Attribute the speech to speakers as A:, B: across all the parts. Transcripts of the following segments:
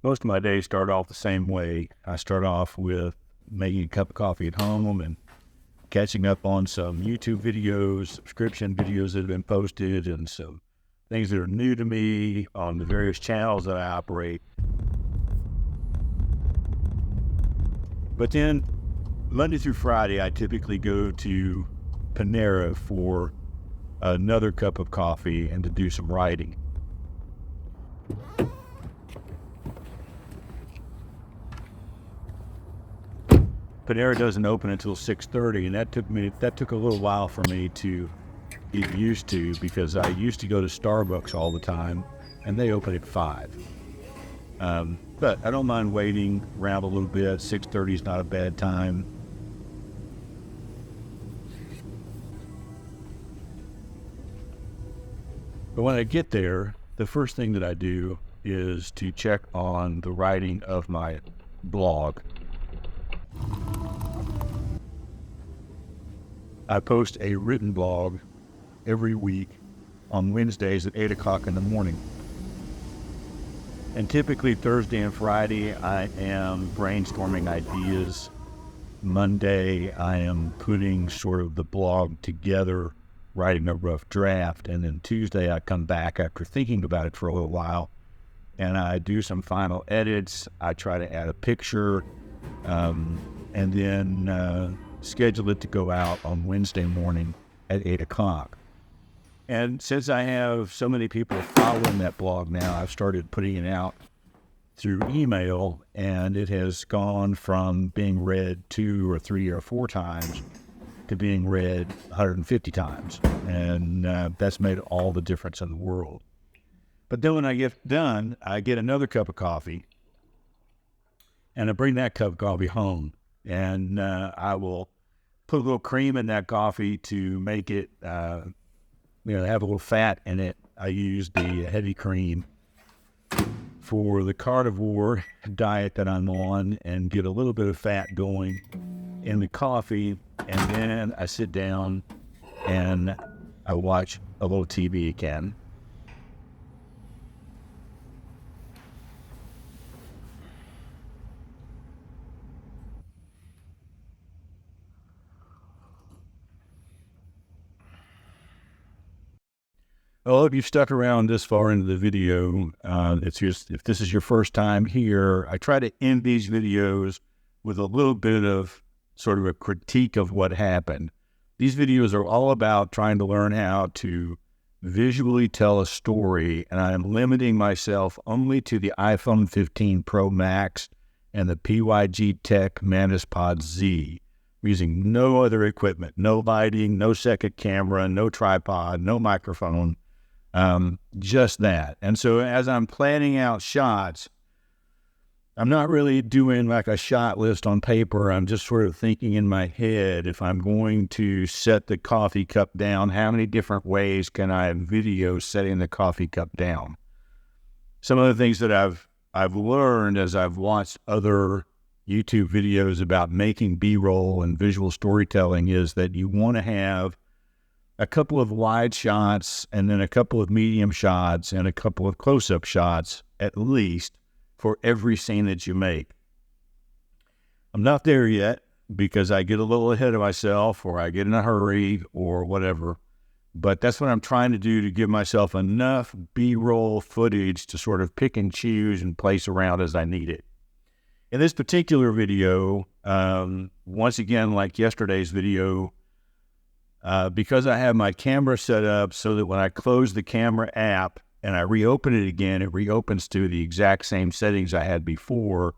A: Most of my days start off the same way. I start off with making a cup of coffee at home and catching up on some YouTube videos, subscription videos that have been posted, and some things that are new to me on the various channels that I operate. But then Monday through Friday, I typically go to Panera for another cup of coffee and to do some writing. Panera doesn't open until 6:30, and that took a little while for me to get used to, because I used to go to Starbucks all the time, and they open at 5. But I don't mind waiting around a little bit. 6:30 is not a bad time. But when I get there, the first thing that I do is to check on the writing of my blog. I post a written blog every week on Wednesdays at 8 o'clock in the morning. And typically Thursday and Friday, I am brainstorming ideas. Monday, I am putting sort of the blog together, writing a rough draft. And then Tuesday, I come back after thinking about it for a little while, and I do some final edits. I try to add a picture, and then schedule it to go out on Wednesday morning at 8 o'clock. And since I have so many people following that blog now, I've started putting it out through email, and it has gone from being read 2 or 3 or 4 times to being read 150 times. And that's made all the difference in the world. But then when I get done, I get another cup of coffee, and I bring that cup of coffee home. And I will put a little cream in that coffee to make it, have a little fat in it. I use the heavy cream for the carnivore diet that I'm on, and get a little bit of fat going in the coffee. And then I sit down and I watch a little TV again. Well, if you've stuck around this far into the video, if this is your first time here, I try to end these videos with a little bit of sort of a critique of what happened. These videos are all about trying to learn how to visually tell a story, and I am limiting myself only to the iPhone 15 Pro Max and the PYG Tech Mantis Pod Z. I'm using no other equipment, no lighting, no second camera, no tripod, no microphone. Just that. And so as I'm planning out shots, I'm not really doing like a shot list on paper. I'm just sort of thinking in my head, if I'm going to set the coffee cup down, how many different ways can I video setting the coffee cup down? Some of the things that I've learned as I've watched other YouTube videos about making B-roll and visual storytelling is that you want to have a couple of wide shots, and then a couple of medium shots, and a couple of close-up shots at least for every scene that you make. I'm not there yet, because I get a little ahead of myself, or I get in a hurry, or whatever. But that's what I'm trying to do, to give myself enough B-roll footage to sort of pick and choose and place around as I need it. In this particular video, once again, like yesterday's video, because I have my camera set up so that when I close the camera app and I reopen it again, it reopens to the exact same settings I had before.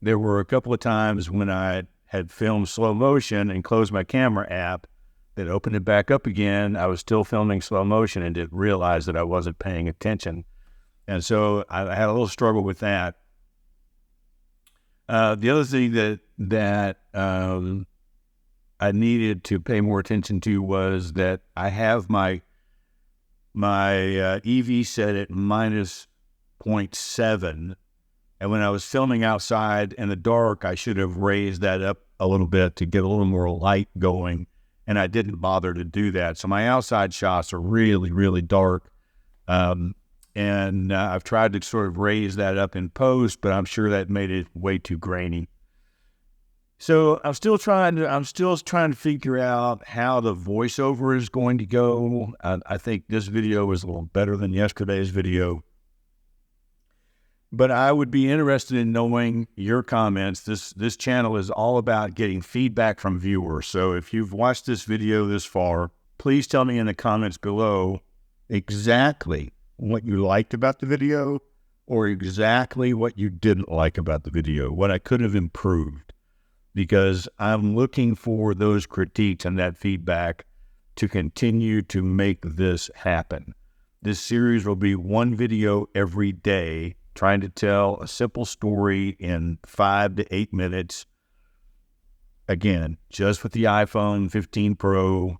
A: There were a couple of times when I had filmed slow motion and closed my camera app, that opened it back up again. I was still filming slow motion and didn't realize that I wasn't paying attention. And so I had a little struggle with that. The other thing that I needed to pay more attention to was that I have my EV set at minus 0.7, and when I was filming outside in the dark, I should have raised that up a little bit to get a little more light going, and I didn't bother to do that. So my outside shots are really, really dark. And I've tried to sort of raise that up in post, but I'm sure that made it way too grainy. So I'm still trying to figure out how the voiceover is going to go. I think this video is a little better than yesterday's video. But I would be interested in knowing your comments. This channel is all about getting feedback from viewers. So if you've watched this video this far, please tell me in the comments below exactly what you liked about the video or exactly what you didn't like about the video, what I could have improved, because I'm looking for those critiques and that feedback to continue to make this happen. This series will be one video every day, trying to tell a simple story in 5 to 8 minutes. Again, just with the iPhone 15 Pro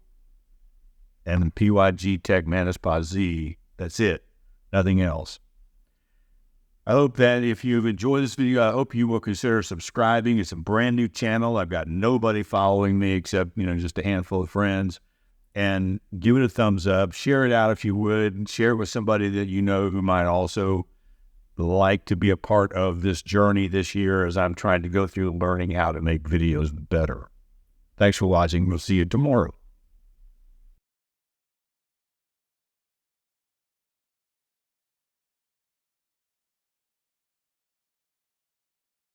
A: and the PYG Tech Manus Z. That's it. Nothing else. I hope that if you've enjoyed this video, I hope you will consider subscribing. It's a brand new channel. I've got nobody following me except, just a handful of friends. And give it a thumbs up. Share it out if you would. And share it with somebody that you know who might also like to be a part of this journey this year as I'm trying to go through learning how to make videos better. Thanks for watching. We'll see you tomorrow.